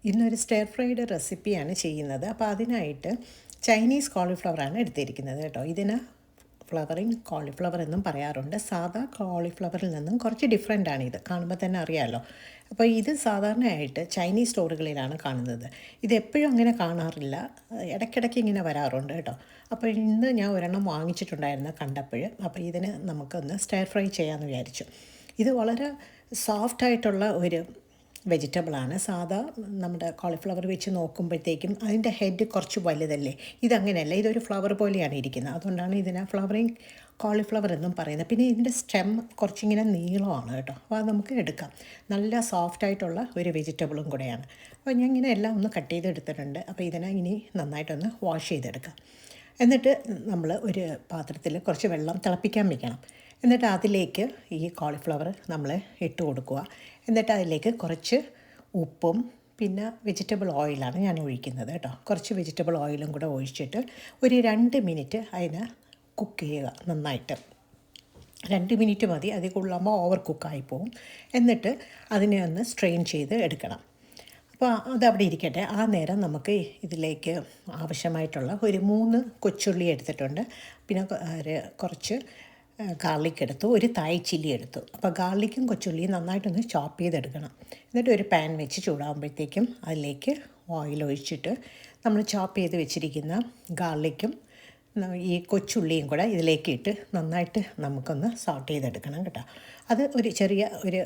ഇന്നൊരു stir fried റെസിപ്പിയാണ് ചെയ്യുന്നത്. അപ്പോൾ അതിനായിട്ട് ചൈനീസ് കോളിഫ്ലവറാണ് എടുത്തിരിക്കുന്നത് കേട്ടോ. ഇതിന് ഫ്ലവറിങ് കോളിഫ്ലവർ എന്നും പറയാറുണ്ട്. സാധാ കോളിഫ്ലവറിൽ നിന്നും കുറച്ച് ഡിഫറെൻ്റാണ് ഇത്. കാണുമ്പോൾ തന്നെ അറിയാമല്ലോ. അപ്പോൾ ഇത് സാധാരണയായിട്ട് ചൈനീസ് സ്റ്റോറുകളിലാണ് കാണുന്നത്. ഇത് എപ്പോഴും അങ്ങനെ കാണാറില്ല, ഇടയ്ക്കിടയ്ക്ക് ഇങ്ങനെ വരാറുണ്ട് കേട്ടോ. അപ്പോൾ ഇന്ന് ഞാൻ ഒരെണ്ണം വാങ്ങിച്ചിട്ടുണ്ടായിരുന്നു കണ്ടപ്പോൾ. അപ്പോൾ ഇതിന് നമുക്കൊന്ന് സ്റ്റർ ഫ്രൈ ചെയ്യാമെന്ന് വിചാരിച്ചു. ഇത് വളരെ സോഫ്റ്റായിട്ടുള്ള ഒരു വെജിറ്റബിളാണ്. സാധാ നമ്മുടെ കോളിഫ്ലവർ വെച്ച് നോക്കുമ്പോഴത്തേക്കും അതിൻ്റെ ഹെഡ് കുറച്ച് വലുതല്ലേ. ഇതങ്ങനെയല്ല, ഇതൊരു ഫ്ലവർ പോലെയാണ് ഇരിക്കുന്നത്. അതുകൊണ്ടാണ് ഇതിനെ ഫ്ലവറിങ് കോളിഫ്ലവർ എന്നും പറയുന്നത്. പിന്നെ ഇതിൻ്റെ സ്റ്റെം കുറച്ചിങ്ങനെ നീളമാണ് കേട്ടോ. അപ്പോൾ അത് നമുക്ക് എടുക്കാം. നല്ല സോഫ്റ്റായിട്ടുള്ള ഒരു വെജിറ്റബിളും കൂടെയാണ്. അപ്പോൾ ഞാൻ ഇങ്ങനെ എല്ലാം ഒന്ന് കട്ട് ചെയ്തെടുത്തിട്ടുണ്ട്. അപ്പോൾ ഇതിനെ ഇനി നന്നായിട്ടൊന്ന് വാഷ് ചെയ്തെടുക്കാം. എന്നിട്ട് നമ്മൾ ഒരു പാത്രത്തിൽ കുറച്ച് വെള്ളം തിളപ്പിക്കാൻ വയ്ക്കണം. എന്നിട്ട് അതിലേക്ക് ഈ കോളിഫ്ലവർ നമ്മൾ ഇട്ട് കൊടുക്കുക. എന്നിട്ട് അതിലേക്ക് കുറച്ച് ഉപ്പും പിന്നെ വെജിറ്റബിൾ ഓയിലാണ് ഞാൻ ഒഴിക്കുന്നത് കേട്ടോ. കുറച്ച് വെജിറ്റബിൾ ഓയിലും കൂടെ ഒഴിച്ചിട്ട് ഒരു 2 മിനിറ്റ് അതിനെ കുക്ക് ചെയ്യുക നന്നായിട്ട്. 2 മിനിറ്റ് മതി, അതിൽ കൂടുതലാകുമ്പോൾ ഓവർ കുക്കായി പോവും. എന്നിട്ട് അതിനെ ഒന്ന് സ്ട്രെയിൻ ചെയ്ത് എടുക്കണം. അപ്പോൾ അതവിടെ ഇരിക്കട്ടെ. ആ നേരം നമുക്ക് ഇതിലേക്ക് ആവശ്യമായിട്ടുള്ള ഒരു 3 കൊച്ചുള്ളി എടുത്തിട്ടുണ്ട്. പിന്നെ കുറച്ച് ഗാർലിക് എടുത്തു, ഒരു തായ് ചില്ലി എടുത്തു. അപ്പോൾ ഗാർലിക്കും കൊച്ചുള്ളിയും നന്നായിട്ടൊന്ന് ചോപ്പ് ചെയ്തെടുക്കണം. എന്നിട്ട് ഒരു പാൻ വെച്ച് ചൂടാകുമ്പോഴത്തേക്കും അതിലേക്ക് ഓയിൽ ഒഴിച്ചിട്ട് നമ്മൾ ചോപ്പ് ചെയ്ത് വെച്ചിരിക്കുന്ന ഗാർലിക്കും ഈ കൊച്ചുള്ളിയും കൂടെ ഇതിലേക്ക് ഇട്ട് നന്നായിട്ട് നമുക്കൊന്ന് സോട്ട് ചെയ്തെടുക്കണം കേട്ടോ. അത് ഒരു ചെറിയ ഒരു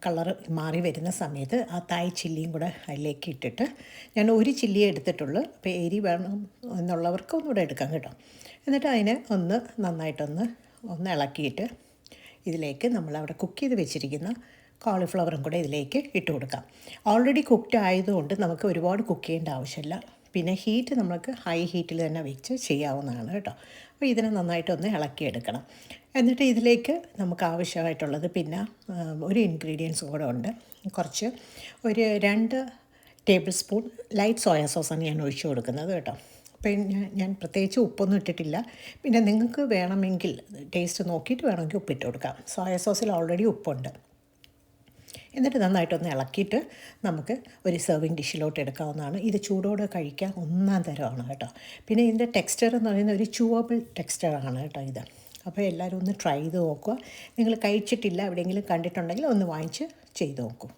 കളർ മാറി വരുന്ന സമയത്ത് ആ തായ് ചില്ലിയും കൂടെ അതിലേക്ക് ഇട്ടിട്ട്, ഞാൻ ഒരു ചില്ലിയെ എടുത്തിട്ടുള്ളൂ. അപ്പോൾ എരി വേണം എന്നുള്ളവർക്ക് ഒന്നുകൂടെ എടുക്കാം കേട്ടോ. എന്നിട്ട് അതിനെ നന്നായിട്ടൊന്ന് ഇളക്കിയിട്ട് ഇതിലേക്ക് നമ്മളവിടെ കുക്ക് ചെയ്ത് വെച്ചിരിക്കുന്ന കോളിഫ്ലവറും കൂടെ ഇതിലേക്ക് ഇട്ട് കൊടുക്കാം. ഓൾറെഡി കുക്ക്ഡ് ആയതുകൊണ്ട് നമുക്ക് ഒരുപാട് കുക്ക് ചെയ്യേണ്ട ആവശ്യമില്ല. പിന്നെ ഹീറ്റ് നമുക്ക് ഹൈ ഹീറ്റിൽ തന്നെ വെച്ച് ചെയ്യാവുന്നതാണ് കേട്ടോ. അപ്പോൾ ഇതിനെ നന്നായിട്ടൊന്ന് ഇളക്കിയെടുക്കണം. എന്നിട്ട് ഇതിലേക്ക് നമുക്ക് ആവശ്യമായിട്ടുള്ളത് പിന്നെ ഒരു ഇൻഗ്രീഡിയൻസും കൂടെ ഉണ്ട്. കുറച്ച് ഒരു 2 ടേബിൾ സ്പൂൺ ലൈറ്റ് സോയ സോസാണ് ഞാൻ ഒഴിച്ചു കൊടുക്കുന്നത് കേട്ടോ. പിന്നെ ഞാൻ പ്രത്യേകിച്ച് ഉപ്പൊന്നും ഇട്ടിട്ടില്ല. പിന്നെ നിങ്ങൾക്ക് വേണമെങ്കിൽ ടേസ്റ്റ് നോക്കിയിട്ട് വേണമെങ്കിൽ ഉപ്പിട്ട് കൊടുക്കാം. സോയ സോസിൽ ഓൾറെഡി ഉപ്പുണ്ട്. എന്നിട്ട് നന്നായിട്ടൊന്ന് ഇളക്കിയിട്ട് നമുക്ക് ഒരു സെർവിങ് ഡിഷിലോട്ട് എടുക്കാവുന്നതാണ്. ഇത് ചൂടോടെ കഴിക്കാൻ ഒന്നാം തരമാണ് കേട്ടോ. പിന്നെ ഇതിൻ്റെ ടെക്സ്ചർ എന്ന് പറയുന്നത് ഒരു ച്യൂവബിൾ ടെക്സ്ചറാണ് കേട്ടോ ഇത്. അപ്പോൾ എല്ലാവരും ഒന്ന് ട്രൈ ചെയ്ത് നോക്കുക. നിങ്ങൾ കഴിച്ചിട്ടില്ല, എവിടെയെങ്കിലും കണ്ടിട്ടുണ്ടെങ്കിൽ ഒന്ന് വാങ്ങിച്ച് ചെയ്ത് നോക്കൂ.